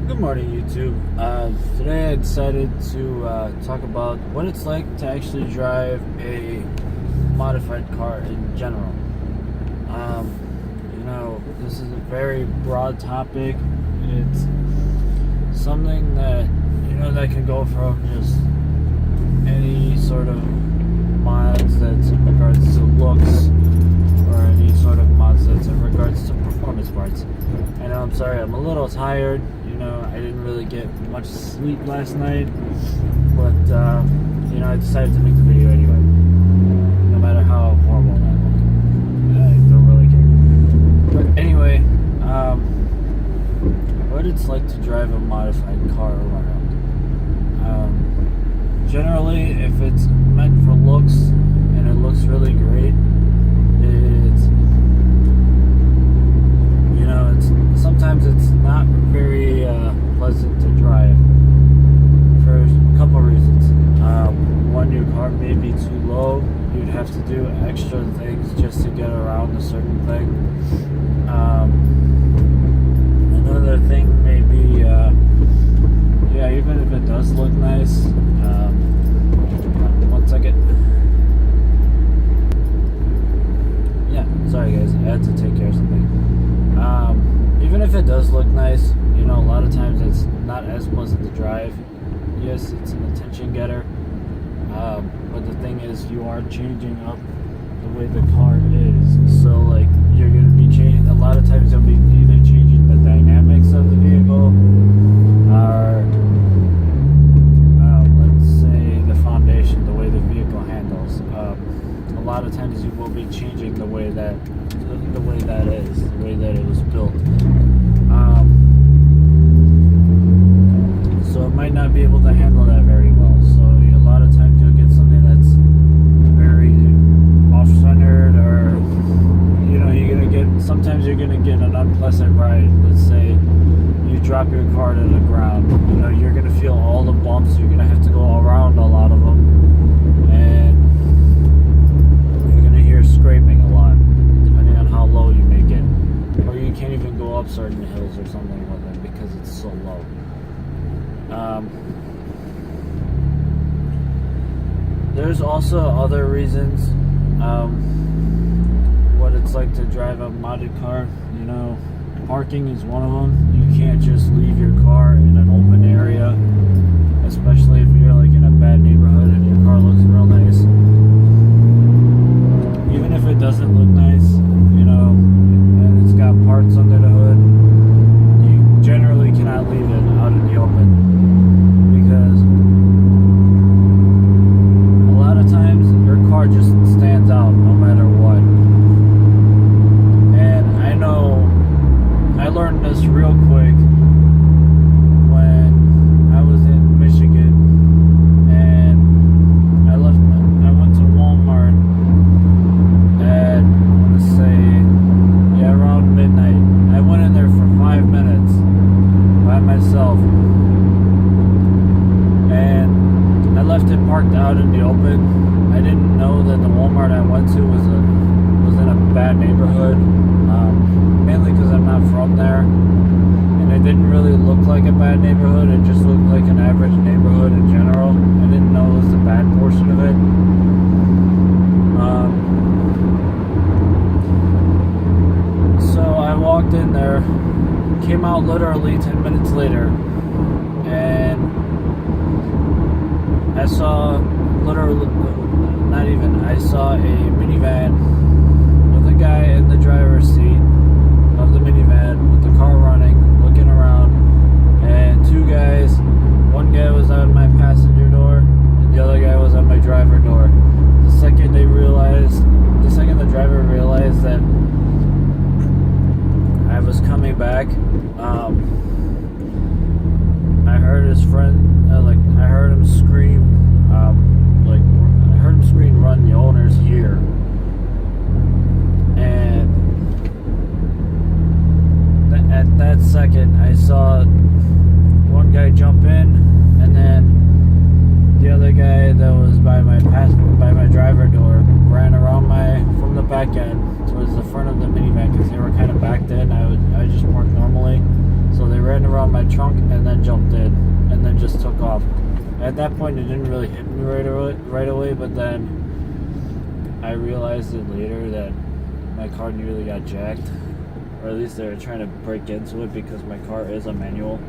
Good morning, YouTube. Today I decided to talk about what it's like to actually drive a modified car in general. This is a very broad topic. It's something that, that can go from just any sort of mods that's in regards to looks or any sort of mods that's in regards to performance parts. I know, I'm sorry, I'm a little tired. I didn't really get much sleep last night, but I decided to make the video anyway, no matter how horrible that looked. I don't really care. But anyway, what it's like to drive a modified car around. Generally, if it's meant for looks and it looks really great, sometimes it's not very pleasant to drive for a couple reasons. One, your car may be too low. You'd have to do extra things just to get around a certain thing. Another thing may be, even if it does look nice, one second. Yeah, sorry guys, I had to take care of something. Even if it does look nice, a lot of times it's not as pleasant to drive. Yes, it's an attention getter, but the thing is, you are changing up the way the car is. So, you're going to be changing. A lot of times, you'll be either changing the dynamics of the vehicle, or let's say the foundation, the way the vehicle handles. A lot of times, you will be changing the way that is, the way that it was built. So it might not be able to handle that very well. So a lot of times you'll get something that's very off-centered, or sometimes you're gonna get an unpleasant ride. Let's say you drop your car to the ground. You're gonna feel all the bumps. You're gonna have to go around a lot of them, and you're gonna hear scraping a lot, depending on how low you make it. Or you can't even go up certain hills or something with it because it's so low. There's also other reasons what it's like to drive a modded car. Parking is one of them. You can't just leave your car in an open area, especially if you're in a bad neighborhood and your car looks real nice. Even if it doesn't look nice, and it's got parts under the hood, you generally cannot leave it out in the open, because a lot of times your car just stands out no matter what. And I know I learned this real quick when I was in Michigan, and I went to Walmart at, let's say, around midnight. I went in there for 5 minutes by myself, and I left it parked out in the open. I didn't know that the Walmart I went to was in a bad neighborhood, mainly because I'm not from there, and it didn't really look like a bad neighborhood. It just looked like an average neighborhood in general. I didn't know it was the bad portion of it. So I walked in there, came out literally 10 minutes later, and I saw I saw a minivan with a guy in the driver's seat of the minivan with the car running, looking around, and two guys. One guy was on my passenger door, and the other guy was on my driver door. The second the driver realized that I was coming back, I heard his friend, I heard him scream, run the owner's here. And at that second, I saw one guy jump in, and then the other guy that was by my driver door ran around from the back end towards the front of the minivan, because they were kind of backed in. I just parked normally, so they ran ran around my trunk and then jumped in and then just took off. At that point, it didn't really hit me right away, but then I realized it later that my car nearly got jacked, or at least they were trying to break into it because my car is a manual.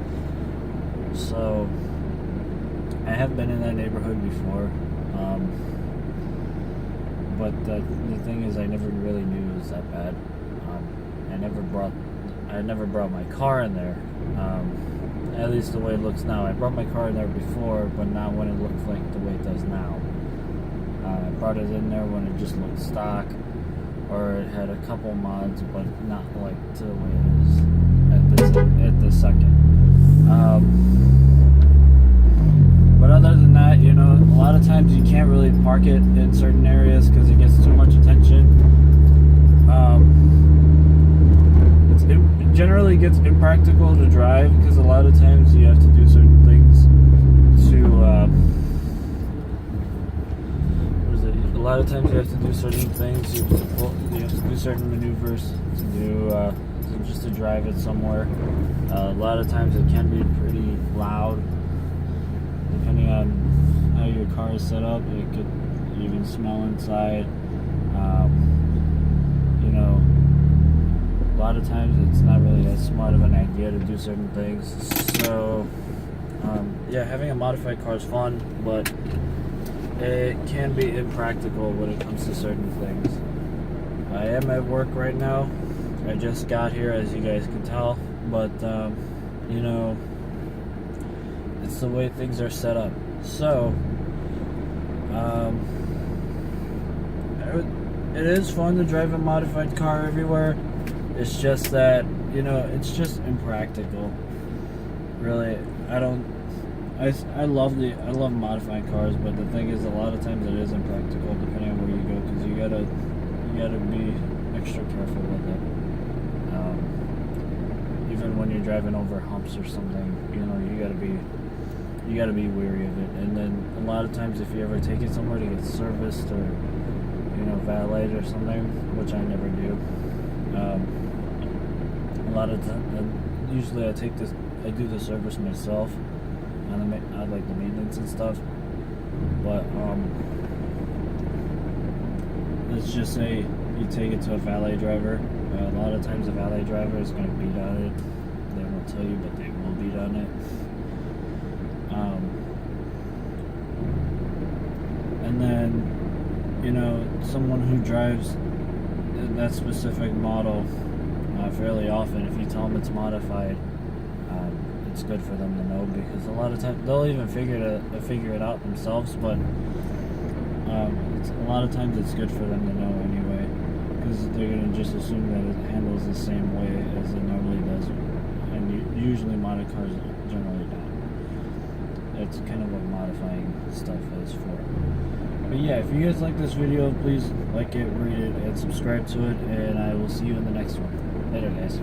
So I have been in that neighborhood before, but the thing is, I never really knew it was that bad. I never brought my car in there. At least the way it looks now. I brought my car in there before, but not when it looked like the way it does now. I brought it in there when it just looked stock, or it had a couple mods, but not like to the way it is at this second. But other than that, you know, a lot of times you can't really park it in certain areas because it gets too much attention. It generally gets impractical to drive because a lot of times you have to do certain things to a lot of times you have to do certain things. You have to do certain maneuvers to do just to drive it somewhere. A lot of times it can be pretty loud, depending on how your car is set up. It could even smell inside. You know, a lot of times it's not really as smart of an idea to do certain things. So yeah, having a modified car is fun, but it can be impractical when it comes to certain things. I am at work right now. I just got here, as you guys can tell, but you know, it's the way things are set up. So it is fun to drive a modified car everywhere. It's just that, you know, it's just impractical. Really, I love modifying cars, but the thing is, a lot of times it is impractical depending on where you go, because you gotta be extra careful with it. Even when you're driving over humps or something, you know, you gotta be wary of it. And then a lot of times, if you ever take it somewhere to get serviced or, you know, valeted or something, which I never do. A lot of times, usually I do the service myself. I like the maintenance and stuff, but let's just say you take it to a valet driver. A lot of times a valet driver is going to beat on it. They won't tell you, but they will beat on it. And then, you know, someone who drives that specific model fairly often, if you tell them it's modified, it's good for them to know, because a lot of times they'll even figure it out themselves, but a lot of times it's good for them to know anyway, because they're going to just assume that it handles the same way as it normally does, and usually modded cars generally don't. That's kind of what modifying stuff is for. But yeah, if you guys like this video, please like it, rate it, and subscribe to it, and I will see you in the next one. Later, guys.